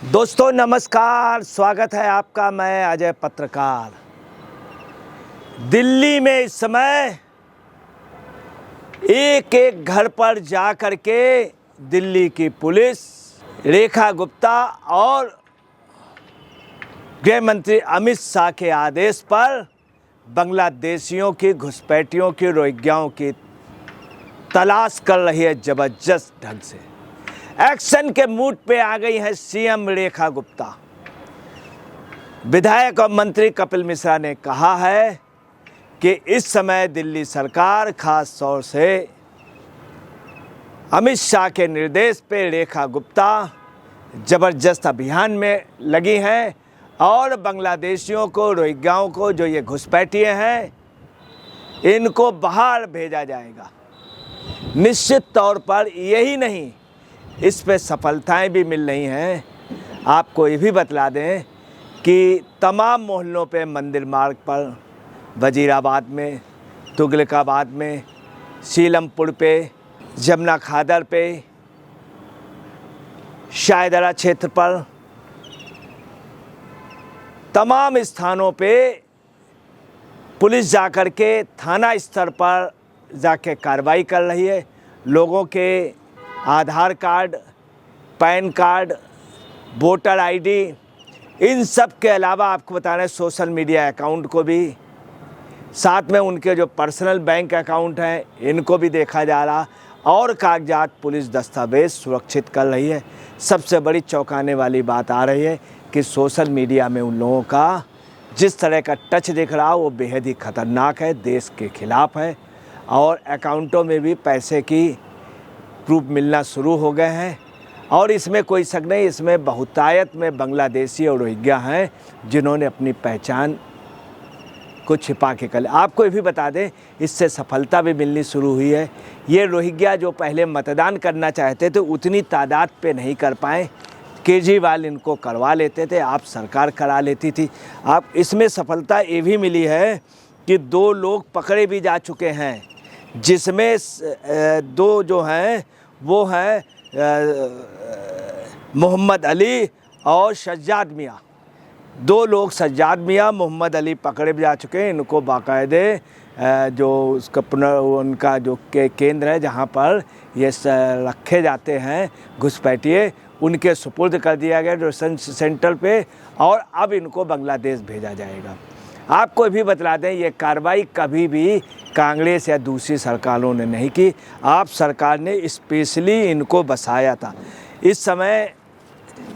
दोस्तों नमस्कार, स्वागत है आपका। मैं अजय पत्रकार। दिल्ली में इस समय एक एक घर पर जा कर के दिल्ली की पुलिस, रेखा गुप्ता और गृह मंत्री अमित शाह के आदेश पर बांग्लादेशियों की घुसपैठियों की, रोहिंग्याओं की तलाश कर रही है। जबरदस्त ढंग से एक्शन के मूड पे आ गई है सीएम रेखा गुप्ता। विधायक और मंत्री कपिल मिश्रा ने कहा है कि इस समय दिल्ली सरकार खास तौर से अमित शाह के निर्देश पे रेखा गुप्ता जबरदस्त अभियान में लगी हैं और बांग्लादेशियों को, रोहिंग्याओं को, जो ये घुसपैठिए हैं, इनको बाहर भेजा जाएगा। निश्चित तौर पर यही नहीं, इस पे सफलताएं भी मिल रही हैं। आपको ये भी बतला दें कि तमाम मोहल्लों पे, मंदिर मार्ग पर, वजीराबाद में, तुगलकाबाद में, सीलमपुर पे, जमुना खादर पे, शायदरा क्षेत्र पर, तमाम स्थानों पे पुलिस जाकर के थाना स्तर पर जाके कार्रवाई कर रही है। लोगों के Aadhaar card, PAN card, voter ID, इन सब के अलावा आपको बता रहे हैं सोशल मीडिया अकाउंट को भी, साथ में उनके जो पर्सनल बैंक अकाउंट हैं, इनको भी देखा जा रहा और कागजात, पुलिस दस्तावेज सुरक्षित कर रही है। सबसे बड़ी चौंकाने वाली बात आ रही है कि सोशल मीडिया में उन लोगों का जिस तरह का टच दिख रहा वो बेहद ही खतरनाक है, देश के खिलाफ है और अकाउंटों में भी पैसे की प्रूफ मिलना शुरू हो गए हैं। और इसमें कोई शक नहीं, इसमें बहुतायत में बांग्लादेशी और रोहिंग्या हैं जिन्होंने अपनी पहचान को छिपा के कर। आपको ये भी बता दें, इससे सफलता भी मिलनी शुरू हुई है। ये रोहिंग्या जो पहले मतदान करना चाहते थे, उतनी तादाद पे नहीं कर पाए। केजरीवाल इनको करवा लेते थे, आप सरकार करा लेती थी। आप इसमें सफलता ये भी मिली है कि 2 लोग पकड़े भी जा चुके हैं, जिसमें 2 जो हैं वो हैं मोहम्मद अली और सज्जाद मियाँ। 2 लोग, सज्जाद मियाँ, मोहम्मद अली, पकड़े भी जा चुके हैं। इनको बाकायदे जो उसका उनका जो केंद्र है जहाँ पर ये रखे जाते हैं घुसपैठिए, उनके सुपुर्द कर दिया गया डिटेंशन सेंटर पे और अब इनको बांग्लादेश भेजा जाएगा। आपको भी बतला दें, ये कार्रवाई कभी भी कांग्रेस या दूसरी सरकारों ने नहीं की। आप सरकार ने स्पेशली इनको बसाया था। इस समय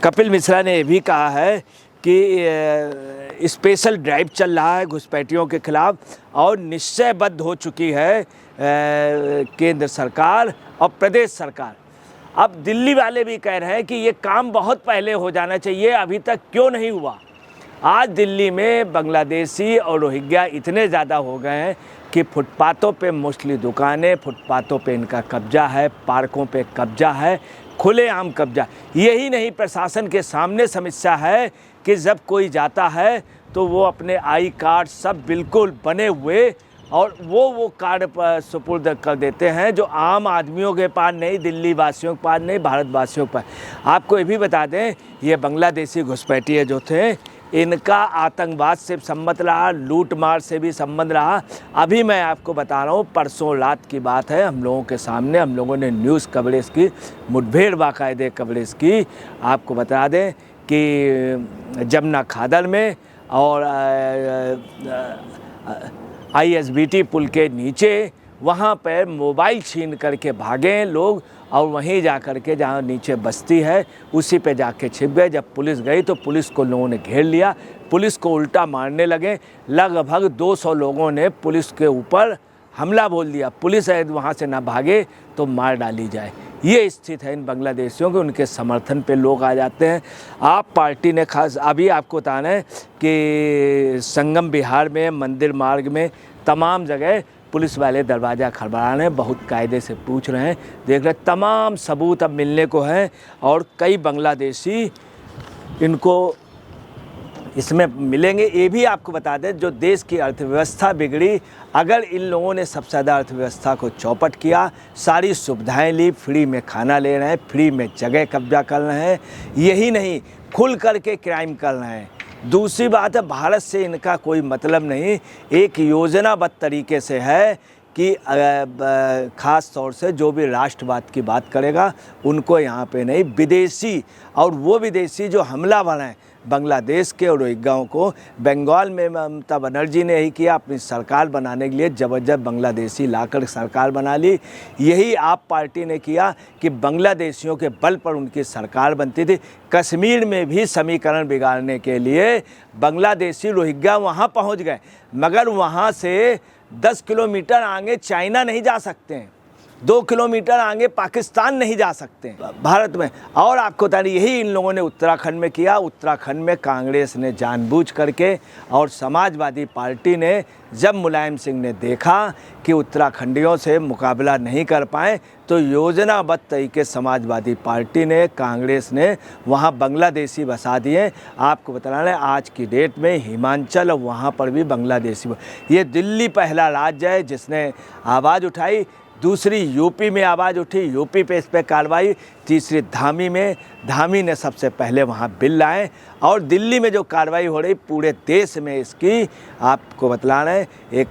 कपिल मिश्रा ने ये भी कहा है कि स्पेशल ड्राइव चल रहा है घुसपैठियों के खिलाफ और निश्चयबद्ध हो चुकी है केंद्र सरकार और प्रदेश सरकार। अब दिल्ली वाले भी कह रहे हैं कि ये काम बहुत पहले हो जाना चाहिए, अभी तक क्यों नहीं हुआ। आज दिल्ली में बांग्लादेशी और रोहिंग्या इतने ज़्यादा हो गए हैं कि फुटपाथों पे मोस्टली दुकानें, फुटपाथों पे इनका कब्जा है, पार्कों पे कब्जा है, खुलेआम कब्जा। यही नहीं, प्रशासन के सामने समस्या है कि जब कोई जाता है तो वो अपने आई कार्ड सब बिल्कुल बने हुए और वो कार्ड पर सुपुर्द कर देते हैं जो आम आदमियों के पास नहीं, दिल्ली वासियों के पास नहीं, भारतवासियों के पास। आपको ये भी बता दें, ये बांग्लादेशी घुसपैठिए जो थे, इनका आतंकवाद से संबंध रहा, लूट मार से भी संबंध रहा। अभी मैं आपको बता रहा हूँ, परसों रात की बात है, हम लोगों के सामने हम लोगों ने न्यूज़ कवरेज की, मुठभेड़ बाकायदे कवरेज की। आपको बता दें कि जमुना खादर में और ISBT पुल के नीचे, वहाँ पर मोबाइल छीन करके भागे लोग और वहीं जा कर के जहाँ नीचे बस्ती है उसी पे जाके छिप गए। जब पुलिस गई तो पुलिस को लोगों ने घेर लिया, पुलिस को उल्टा मारने लगे। लगभग 200 लोगों ने पुलिस के ऊपर हमला बोल दिया। पुलिस वहाँ से ना भागे तो मार डाली जाए। ये स्थिति है इन बांग्लादेशियों के। उनके समर्थन पे लोग आ जाते हैं। आप पार्टी ने खास अभी आपको बताना है कि संगम विहार में, मंदिर मार्ग में, तमाम जगह पुलिस वाले दरवाज़ा खड़बड़ा रहे हैं, बहुत कायदे से पूछ रहे हैं, देख रहे, तमाम सबूत अब मिलने को हैं और कई बांग्लादेशी इनको इसमें मिलेंगे। ये भी आपको बता दें, जो देश की अर्थव्यवस्था बिगड़ी, अगर इन लोगों ने सबसे ज़्यादा अर्थव्यवस्था को चौपट किया, सारी सुविधाएं ली, फ्री में खाना ले रहे हैं, फ्री में जगह कब्जा कर रहे हैं, यही नहीं खुल करके क्राइम कर रहे हैं। दूसरी बात है, भारत से इनका कोई मतलब नहीं, एक योजनाबद्ध तरीके से है कि ख़ास तौर से जो भी राष्ट्रवाद की बात करेगा उनको यहाँ पे नहीं, विदेशी, और वो विदेशी जो हमलावर हैं बांग्लादेश के और रोहिंग्याओं को, बंगाल में ममता बनर्जी ने यही किया, अपनी सरकार बनाने के लिए ज़बरदस्त बांग्लादेशी लाकर सरकार बना ली। यही आप पार्टी ने किया कि बांग्लादेशियों के बल पर उनकी सरकार बनती थी। कश्मीर में भी समीकरण बिगाड़ने के लिए बांग्लादेशी रोहिंग्या वहाँ पहुँच गए, मगर वहाँ से 10 किलोमीटर आगे चाइना नहीं जा सकते हैं, 2 किलोमीटर आगे पाकिस्तान नहीं जा सकते भारत में। और आपको बता दें, यही इन लोगों ने उत्तराखंड में किया। उत्तराखंड में कांग्रेस ने जानबूझ करके और समाजवादी पार्टी ने, जब मुलायम सिंह ने देखा कि उत्तराखंडियों से मुकाबला नहीं कर पाए, तो योजनाबद्ध तरीके समाजवादी पार्टी ने, कांग्रेस ने वहाँ बांग्लादेशी बसा दिए। आपको बता रहे हैं, आज की डेट में हिमाचल और वहाँ पर भी बांग्लादेशी। ये दिल्ली पहला राज्य है जिसने आवाज़ उठाई, दूसरी यूपी में आवाज़ उठी, यूपी पे इस पर कार्रवाई, तीसरी धामी ने सबसे पहले वहाँ बिल लाए, और दिल्ली में जो कार्रवाई हो रही पूरे देश में इसकी आपको बतला रहे हैं, एक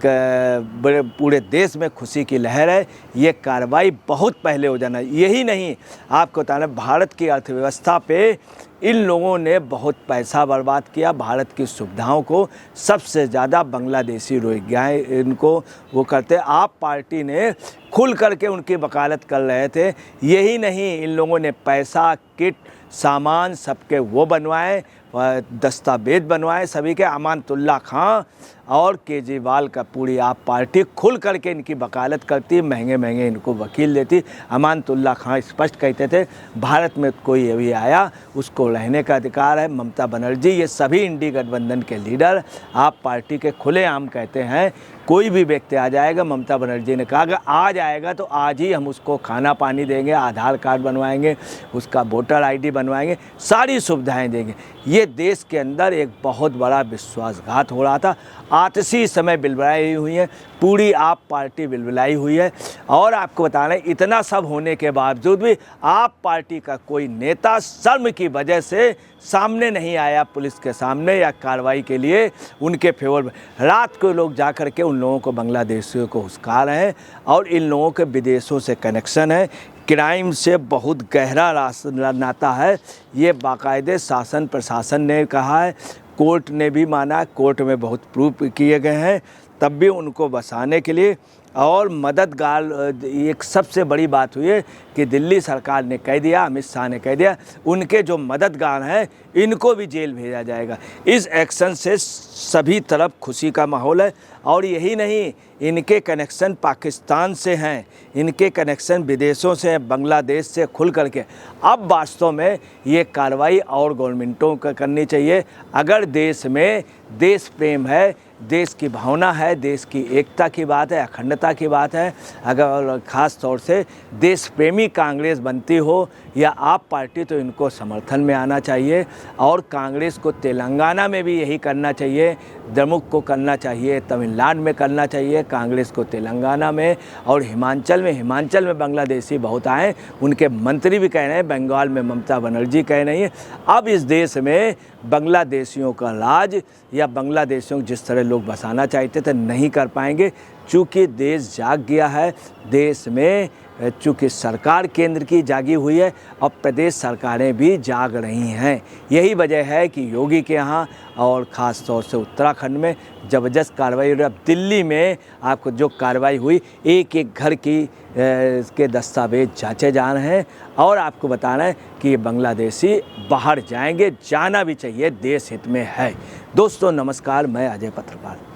पूरे देश में खुशी की लहर है। ये कार्रवाई बहुत पहले हो जाना। यही नहीं, आपको बता रहे हैं, भारत की अर्थव्यवस्था पे इन लोगों ने बहुत पैसा बर्बाद किया, भारत की सुविधाओं को सबसे ज़्यादा बांग्लादेशी रोहिंग्याएँ इनको वो करते। आप पार्टी ने खुल करके उनकी वकालत कर रहे थे। यही नहीं, इन लोगों ने पैसा, किट, सामान सबके वो बनवाए, दस्तावेज बनवाए सभी के। अमानतुल्लाह खां और केजरीवाल का पूरी आप पार्टी खुल करके इनकी वकालत करती, महंगे महंगे इनको वकील देती। अमानतुल्लाह खां स्पष्ट कहते थे, भारत में कोई अभी आया उसको रहने का अधिकार है। ममता बनर्जी, ये सभी इंडी गठबंधन के लीडर आप पार्टी के खुलेआम कहते हैं, कोई भी व्यक्ति आ जाएगा, ममता बनर्जी ने कहा अगर आ जाएगा तो आज ही हम उसको खाना पानी देंगे, आधार कार्ड बनवाएंगे, उसका वोटर आईडी बनवाएंगे, सारी सुविधाएं देंगे। ये देश के अंदर एक बहुत बड़ा विश्वासघात हो रहा था। आतसी समय बिलबलाई हुई है, पूरी आप पार्टी बिलबलाई हुई है। और आपको बता रहे हैं, इतना सब होने के बावजूद भी आप पार्टी का कोई नेता शर्म की वजह से सामने नहीं आया पुलिस के सामने या कार्रवाई के लिए उनके फेवर में। रात को लोग जा कर के उन लोगों को, बांग्लादेशियों को हुस्का रहे हैं, और इन लोगों के विदेशों से कनेक्शन है, क्राइम से बहुत गहरा नाता है। ये बाकायदे शासन प्रशासन ने कहा है, कोर्ट ने भी माना, कोर्ट में बहुत प्रूफ किए गए हैं, तब भी उनको बसाने के लिए। और मददगार, एक सबसे बड़ी बात हुई है कि दिल्ली सरकार ने कह दिया, अमित शाह ने कह दिया, उनके जो मददगार हैं इनको भी जेल भेजा जाएगा। इस एक्शन से सभी तरफ खुशी का माहौल है। और यही नहीं, इनके कनेक्शन पाकिस्तान से हैं, इनके कनेक्शन विदेशों से हैं, बांग्लादेश से खुल करके। अब वास्तव में ये कार्रवाई और गवर्नमेंटों को करनी चाहिए। अगर देश में देश प्रेम है, देश की भावना है, देश की एकता की बात है, अखंडता की बात है, अगर ख़ास तौर से देश प्रेमी कांग्रेस बनती हो या आप पार्टी, तो इनको समर्थन में आना चाहिए। और कांग्रेस को तेलंगाना में भी यही करना चाहिए, द्रमुक को करना चाहिए, तमिलनाडु में करना चाहिए, कांग्रेस को तेलंगाना में, और हिमाचल में बांग्लादेशी बहुत आए, उनके मंत्री भी कह रहे हैं, बंगाल में ममता बनर्जी कह रही हैं। अब इस देश में बांग्लादेशियों का राज या बांग्लादेशियों को जिस तरह लोग बसाना चाहते थे नहीं कर पाएंगे, चूँकि देश जाग गया है। देश में चूँकि सरकार केंद्र की जागी हुई है और प्रदेश सरकारें भी जाग रही हैं। यही वजह है कि योगी के यहाँ और ख़ास तौर से उत्तराखंड में ज़बरदस्त कार्रवाई हो रही है। अब दिल्ली में आपको जो कार्रवाई हुई, एक एक घर की के दस्तावेज जांचे जा रहे हैं। और आपको बता रहे हैं कि ये बांग्लादेशी बाहर जाएंगे, जाना भी चाहिए, देश हित में है। दोस्तों नमस्कार, मैं अजय पत्रकार।